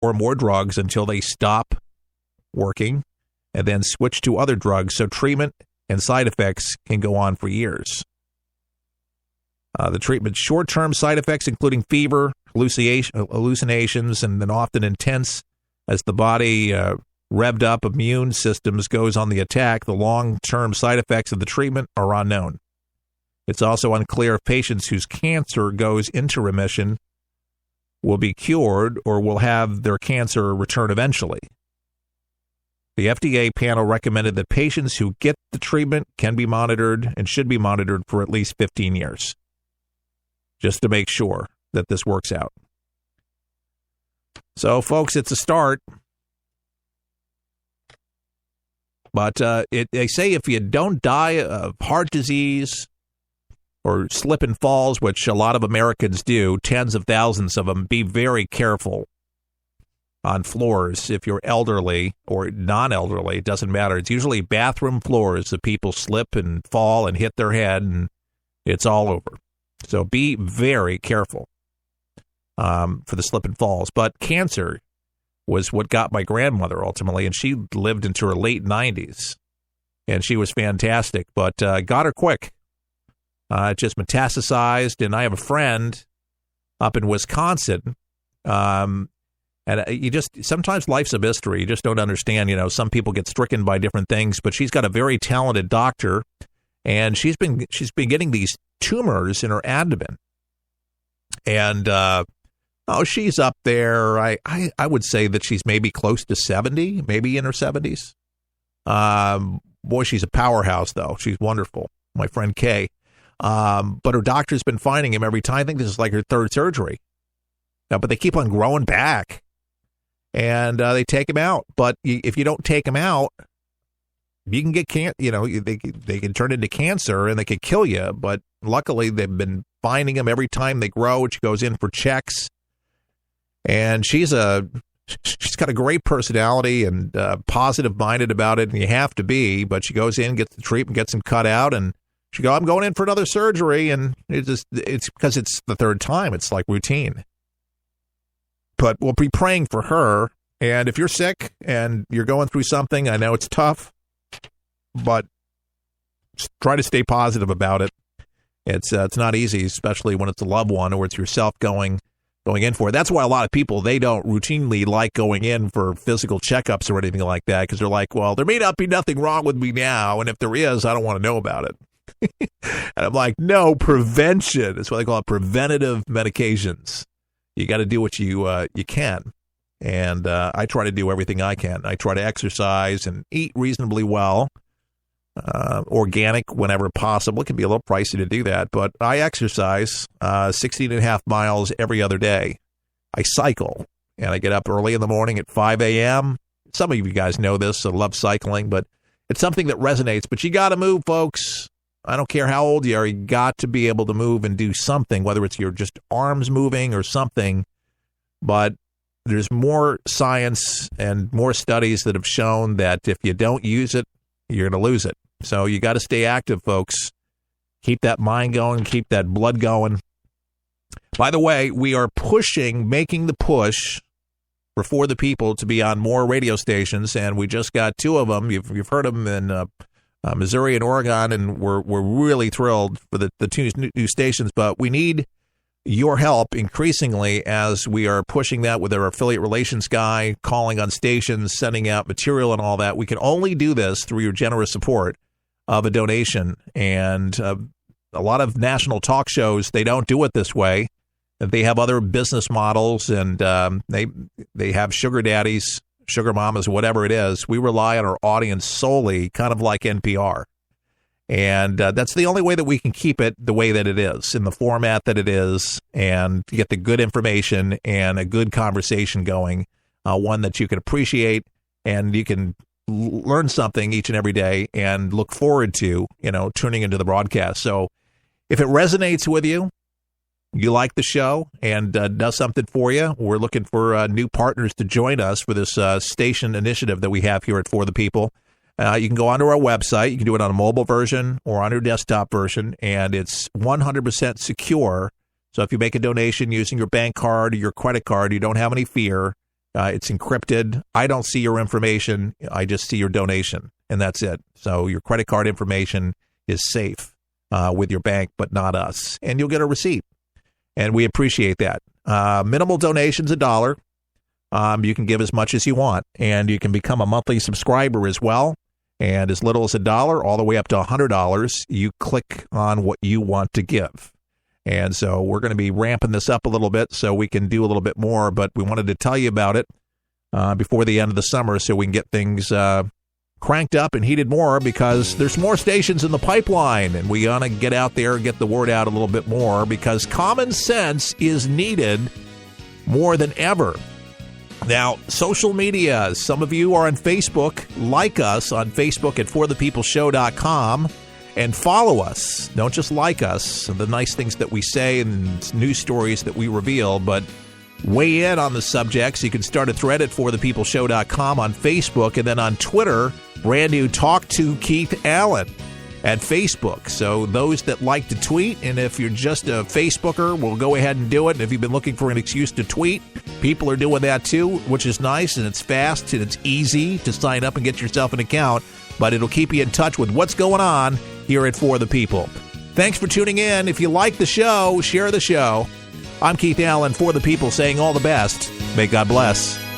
or more drugs until they stop working and then switch to other drugs. So treatment and side effects can go on for years. The treatment's short-term side effects, including fever, hallucinations, and then often intense as the body revved up immune systems goes on the attack. The long-term side effects of the treatment are unknown. It's also unclear if patients whose cancer goes into remission will be cured or will have their cancer return eventually. The FDA panel recommended that patients who get the treatment can be monitored and should be monitored for at least 15 years, just to make sure that this works out. So, folks, it's a start. But they say if you don't die of heart disease or slip and falls, which a lot of Americans do, tens of thousands of them, be very careful on floors. If you're elderly or non-elderly, it doesn't matter. It's usually bathroom floors that people slip and fall and hit their head, and it's all over. So be very careful for the slip and falls. But cancer was what got my grandmother ultimately, and she lived into her late 90s, and she was fantastic, but got her quick. It just metastasized, and I have a friend up in Wisconsin, and you just, sometimes life's a mystery. You just don't understand, some people get stricken by different things, but she's got a very talented doctor, and she's been getting these tumors in her abdomen, and she's up there. I would say that she's maybe close to 70, maybe in her 70s. Boy, she's a powerhouse, though. She's wonderful, my friend Kay. But her doctor's been finding him every time. I think this is like her third surgery. But they keep on growing back, and they take him out. But if you don't take him out, you can get they can turn into cancer, and they could kill you. But luckily, they've been finding him every time they grow. She goes in for checks, and she's got a great personality and positive-minded about it, and you have to be. But she goes in, gets the treatment, gets him cut out, and she goes, I'm going in for another surgery, and it's because it's the third time. It's like routine. But we'll be praying for her, and if you're sick and you're going through something, I know it's tough, but just try to stay positive about it. It's not easy, especially when it's a loved one or it's yourself going in for it. That's why a lot of people, they don't routinely like going in for physical checkups or anything like that, because they're like, well, there may not be nothing wrong with me now, and if there is, I don't want to know about it. And I'm like, no, prevention. That's what they call it, preventative medications. You got to do what you can. And I try to do everything I can. I try to exercise and eat reasonably well, organic whenever possible. It can be a little pricey to do that, but I exercise 16.5 miles every other day. I cycle, and I get up early in the morning at 5 a.m. Some of you guys know this. I love cycling, but it's something that resonates. But you got to move, folks. I don't care how old you are. You got to be able to move and do something, whether it's your just arms moving or something. But there's more science and more studies that have shown that if you don't use it, you're going to lose it. So you got to stay active, folks. Keep that mind going. Keep that blood going. By the way, we are making the push for the people to be on more radio stations, and we just got 2 of them. You've heard them in Missouri and Oregon, and we're really thrilled for the 2 new stations, but we need your help increasingly as we are pushing that with our affiliate relations guy, calling on stations, sending out material and all that. We can only do this through your generous support of a donation, and a lot of national talk shows, they don't do it this way. They have other business models, and they have sugar daddies, sugar mamas, whatever it is. We rely on our audience solely, kind of like NPR. And that's the only way that we can keep it the way that it is, in the format that it is, and to get the good information and a good conversation going, one that you can appreciate and you can learn something each and every day and look forward to, tuning into the broadcast. So if it resonates with you, you like the show and does something for you, we're looking for new partners to join us for this station initiative that we have here at For the People. You can go onto our website. You can do it on a mobile version or on your desktop version, and it's 100% secure. So if you make a donation using your bank card or your credit card, you don't have any fear. It's encrypted. I don't see your information. I just see your donation, and that's it. So your credit card information is safe with your bank, but not us. And you'll get a receipt, and we appreciate that. Minimal donations, $1. You can give as much as you want, and you can become a monthly subscriber as well. And as little as $1 all the way up to $100, you click on what you want to give. And so we're going to be ramping this up a little bit so we can do a little bit more, but we wanted to tell you about it before the end of the summer so we can get things cranked up and heated more, because there's more stations in the pipeline, and we want to get out there and get the word out a little bit more, because common sense is needed more than ever. Now, social media, some of you are on Facebook. Like us on Facebook at forthepeopleshow.com and follow us. Don't just like us, the nice things that we say and news stories that we reveal, but weigh in on the subjects. You can start a thread at forthepeopleshow.com on Facebook, and then on Twitter, brand new Talk to Keith Allen at Facebook. So those that like to tweet, and if you're just a Facebooker, we'll go ahead and do it. And if you've been looking for an excuse to tweet, people are doing that too, which is nice, and it's fast, and it's easy to sign up and get yourself an account, but it'll keep you in touch with what's going on here at For the People. Thanks for tuning in. If you like the show, share the show. I'm Keith Allen, For the People, saying all the best. May God bless.